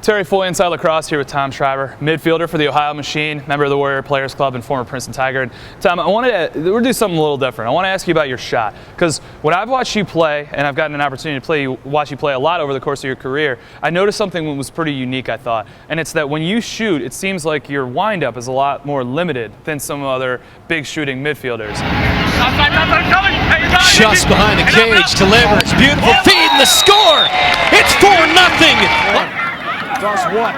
Terry Foy, Inside Lacrosse, here with Tom Schreiber, midfielder for the Ohio Machine, member of the Warrior Players Club and former Princeton Tiger. And Tom, we're going to do something a little different. I want to ask you about your shot, because when I've watched you play, and I've gotten an opportunity to watch you play a lot over the course of your career, I noticed something that was pretty unique, I thought, and it's that when you shoot, it seems like your windup is a lot more limited than some other big shooting midfielders. Just behind the cage, delivers, beautiful feed, and the score! It's 4-0! Cross one.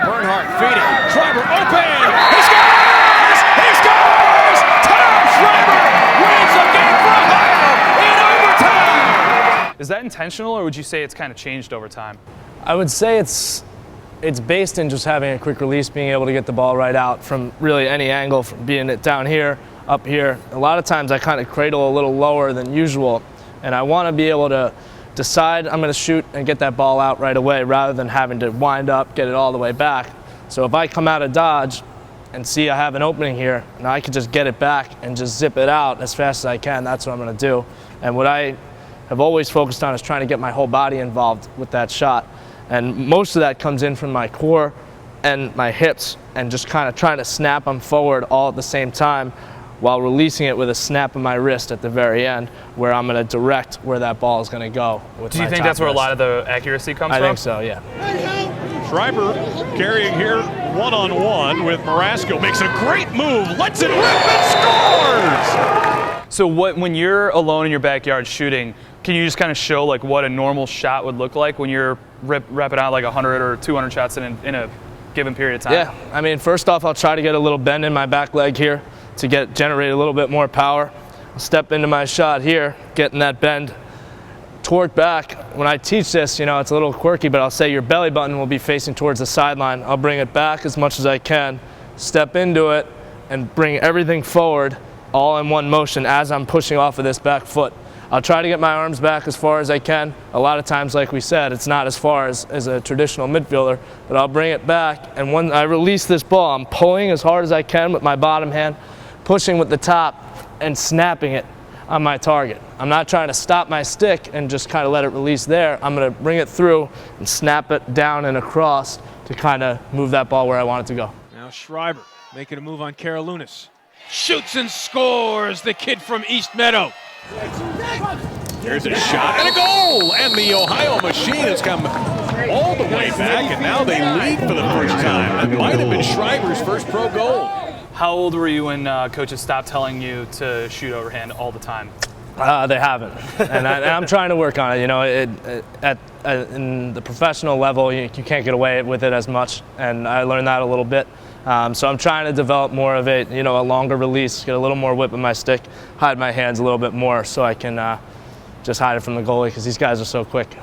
Bernhardt feeding. Schreiber open. He scores! He scores! Tom Schreiber wins the game for Ohio in overtime. Is that intentional, or would you say it's kind of changed over time? I would say it's based in just having a quick release, being able to get the ball right out from really any angle, from being it down here, up here. A lot of times I kind of cradle a little lower than usual, and I want to be able to decide I'm going to shoot and get that ball out right away rather than having to wind up, get it all the way back. So if I come out of dodge and see I have an opening here, and I can just get it back and just zip it out as fast as I can, that's what I'm going to do. And what I have always focused on is trying to get my whole body involved with that shot. And most of that comes in from my core and my hips, and just kind of trying to snap them forward all at the same time, while releasing it with a snap of my wrist at the very end, where I'm going to direct where that ball is going to go. Do you think that's where a lot of the accuracy comes from? I think so, yeah. Schreiber carrying here one-on-one with Marasco. Makes a great move, lets it rip and scores! So when you're alone in your backyard shooting, can you just kind of show like what a normal shot would look like when you're repping out like 100 or 200 shots in a given period of time? Yeah, I mean, first off, I'll try to get a little bend in my back leg here to generate a little bit more power. I'll step into my shot here, getting that bend, torque back. When I teach this, you know, it's a little quirky, but I'll say your belly button will be facing towards the sideline. I'll bring it back as much as I can, step into it, and bring everything forward all in one motion as I'm pushing off of this back foot. I'll try to get my arms back as far as I can. A lot of times, like we said, it's not as far as a traditional midfielder, but I'll bring it back, and when I release this ball, I'm pulling as hard as I can with my bottom hand, pushing with the top, and snapping it on my target. I'm not trying to stop my stick and just kind of let it release there. I'm going to bring it through and snap it down and across to kind of move that ball where I want it to go. Now Schreiber making a move on Karalunas. Shoots and scores, the kid from East Meadow. Here's a shot and a goal! And the Ohio Machine has come all the way back, and now they lead for the first time. That might have been Schreiber's first pro goal. How old were you when coaches stopped telling you to shoot overhand all the time? They haven't, and I'm trying to work on it. You know, in the professional level, you can't get away with it as much, and I learned that a little bit. So I'm trying to develop more of a longer release, get a little more whip in my stick, hide my hands a little bit more, so I can just hide it from the goalie, because these guys are so quick.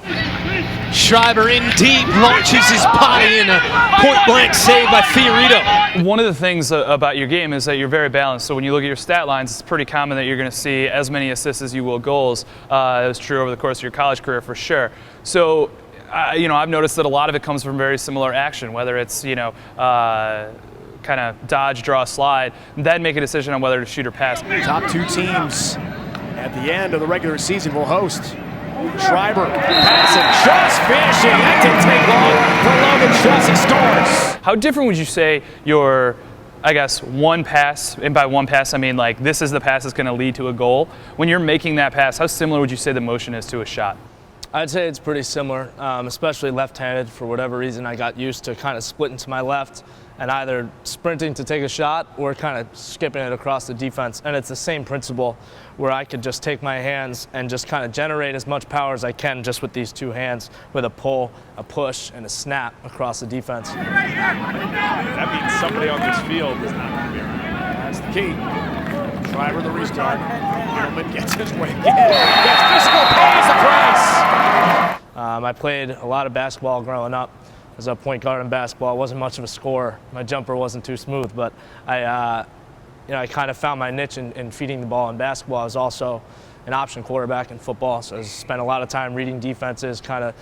Schreiber in deep, launches his body in a point-blank save by Fiorito. One of the things about your game is that you're very balanced. So when you look at your stat lines, it's pretty common that you're going to see as many assists as you will goals. It was true over the course of your college career for sure. So, I've noticed that a lot of it comes from very similar action, whether it's, kind of dodge, draw, slide, and then make a decision on whether to shoot or pass. Top two teams at the end of the regular season will host. Schreiber passing, just finishing. That didn't take long for Logan Schuss. He scores. How different would you say your, one pass, and by one pass I mean like this is the pass that's going to lead to a goal. When you're making that pass, how similar would you say the motion is to a shot? I'd say it's pretty similar, especially left-handed. For whatever reason, I got used to kind of splitting to my left and either sprinting to take a shot or kind of skipping it across the defense. And it's the same principle where I could just take my hands and just kind of generate as much power as I can just with these two hands, with a pull, a push, and a snap across the defense. That means somebody on this field is not going to be around. That's the key. Schreiber the restart. Gilman gets his way again. Gets physical, pays the price. I played a lot of basketball growing up. As a point guard in basketball, I wasn't much of a scorer. My jumper wasn't too smooth, but I kind of found my niche in feeding the ball in basketball. I was also an option quarterback in football, so I spent a lot of time reading defenses, kind of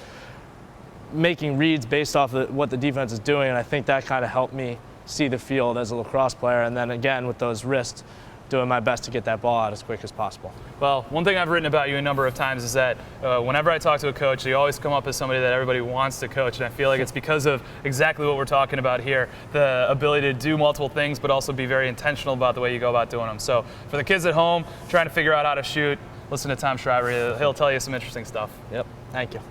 making reads based off of what the defense is doing, and I think that kind of helped me see the field as a lacrosse player. And then again, with those wrists, doing my best to get that ball out as quick as possible. Well, one thing I've written about you a number of times is that whenever I talk to a coach, you always come up as somebody that everybody wants to coach, and I feel like it's because of exactly what we're talking about here, the ability to do multiple things but also be very intentional about the way you go about doing them. So for the kids at home trying to figure out how to shoot, listen to Tom Schreiber. He'll tell you some interesting stuff. Yep, thank you.